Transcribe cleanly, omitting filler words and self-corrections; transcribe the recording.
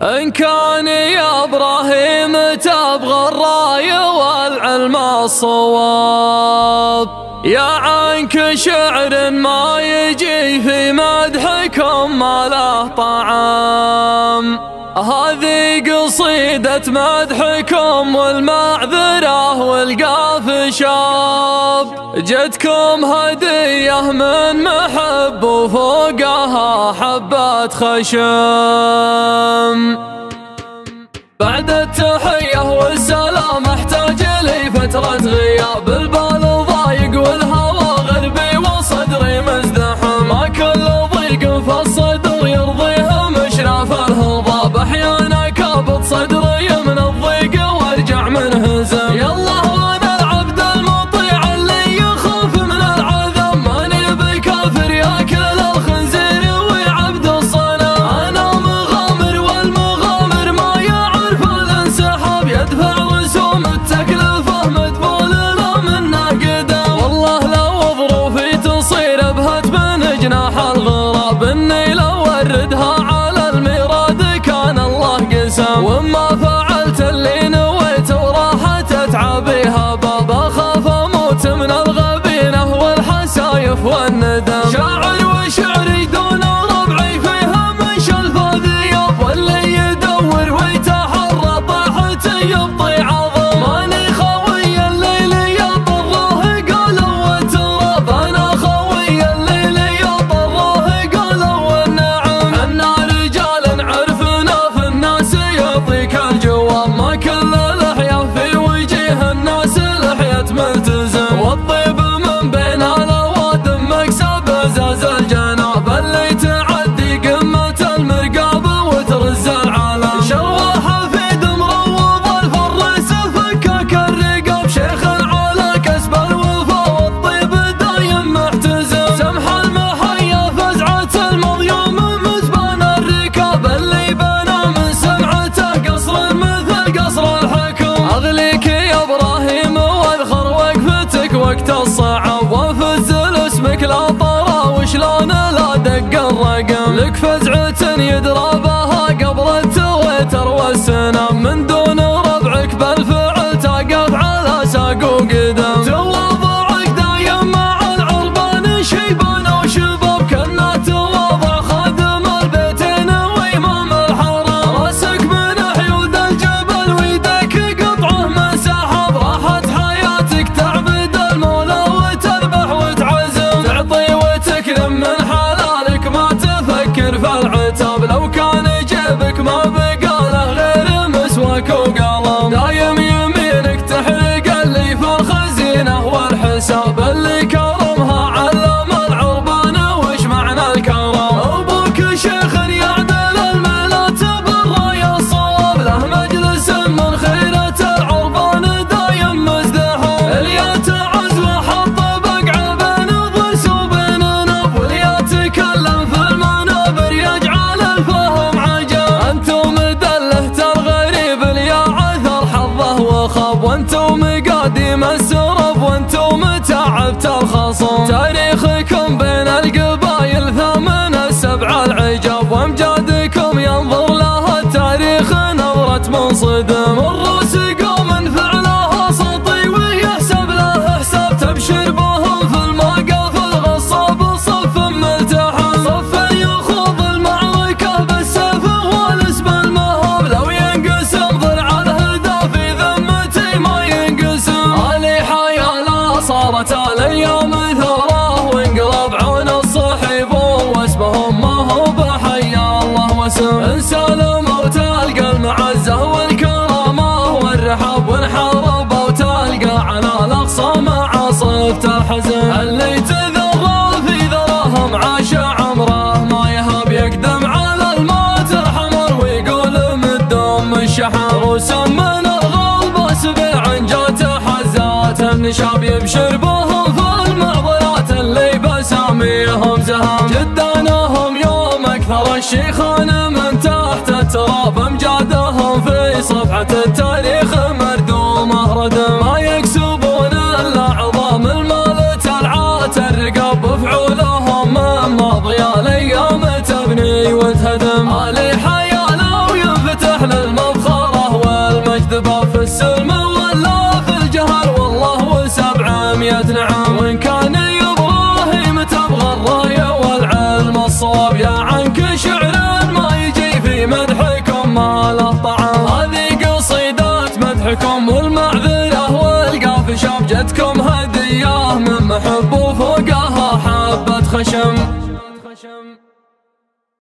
إن كان يا إبراهيم تبغى الراي والعلم الصواب، يا عنك شعر ما يجي في مدحكم ما له طعام. هذه قصيدة مدحكم والمعذرة والقاف شاب، جتكم هدية من محب وفوقها حبة خشم. بعد التحية والسلام احتاج لي فترة غياب، البال ضايق والهوى غربي وصدري مزدحم. ما كل ضيق في الصدر يرضيه مشرف الهضاب، احيانا كابت صدري من الضيق وارجع منهزم. يلا وانا العبد المطيع اللي يخاف من العذاب، ماني بكافر ياكل الخنزير ويعبد الصنم. انا مغامر والمغامر ما يعرف الانسحاب، يدفع رسوم التكلفه مدبول له منه قدام. والله لو ظروفي تصير بهت من جناح الغراب، اني لو وردها على الميراد كان الله قسم. وما فعلت اللي نويت وراحت اتعابيها باب، اخاف اموت من الغبينه والحسايف والندم. شاعر وشعري دون ربعي فيها من شلف ذياب، واللي يدور ويتحرى طاحتي يبطي عظم. ماني خوي الليل يطره قالوا والتراب، انا خوي الليل يطره قالوا والنعم. احنا رجال عرفنا في الناس يعطيك الجواب، ما كل لحية في وجه الناس لحية ملتزم. والطيب من بين الاوادم مكسب ازاز الجناب، اللي تعدي قمة المرقابة وترز العالم. شواحة في مروض الفرس فكك الرقاب، شيخ على كسب الوفا والطيب دايم محتزم. سمح المحيا فزعة المضيوم مزبان الركاب، اللي بنى من سمعته قصر مثل قصر الحكم. اغليك يا ابراهيم واذخر وقفتك وقت الصعب، وفزل اسمك لا طرى وشلون لا دق الرقم. لك فزعة يدرى بها قبل التويتر والسنم، من دون ربعك بالفعل تقف على ساق وقدم. تواضعك دايم مع العربان شيبان وشباب، كنا تواضع خادم البيتين وامام الحرم. راسك من حيود الجبل ويدك قطعه من سحاب، راحت حياتك تعبد المولى وتذبح وتعزم. تعطي وتكرم من حلالك ما تفكر في العتاب، لو كان جيبك ما بقى له غير مسواك وقلم. دايم يمينك تحرق اللي في الخزينة والحساب، اللي كرمها علم العربان وش معنى الكرم. ابوك شيخ يعدل الميلات بالراي الصواب، له مجلس من خيرة العربان دايم مزدحم. اللي تعز وحط بقع بين ضرس وبين نب، واللي يتكلم في المنابر يجعل الفهم عجب. انتم دلهت الغريب اللي عثر حظه وخاب، وانتم قادم السرب وانتم تعبت الخصم. تاريخكم بين القبايل ثمن السبع العجاب، وامجادكم ينظر لها التاريخ نظرة منصدم. الروس قوم فعلها سطي ويحسب له حساب، تبشر بهم في الموقف الغصاب صف ملتحم. صف يخوض المعركة بالسيف والاسم المهاب، لو ينقسم ضلع الهدى في ذمتي ما ينقسم. علي حيالا صارت الايام ثوره، وانقلب عون الصحيب واسمهم ما هو بحيا الله واسم. انسلموا تلقى المعزة والكرامة والرحاب، وانحاربوا وتلقى على الاقصى مع صفت الحزن. اللي تذرى في ذراهم عاش عمره ما يهاب، يقدم على الموت الحمر ويقول مدوم الشحن. روسا من الغلب سبع جات حزات النشاب، يبشر بهم في المعضلات اللي بساميهم زهام. جدانهم يوم اكثر الشيخان من تحت التراب، امجادهم في صفحة التاريخ مردومه ردم. ما يكسبون الا عظام المال تلعات الرقاب، بفعولهم من ماضي الايام تبني وتهدم. علي حياله وينفتح خشم.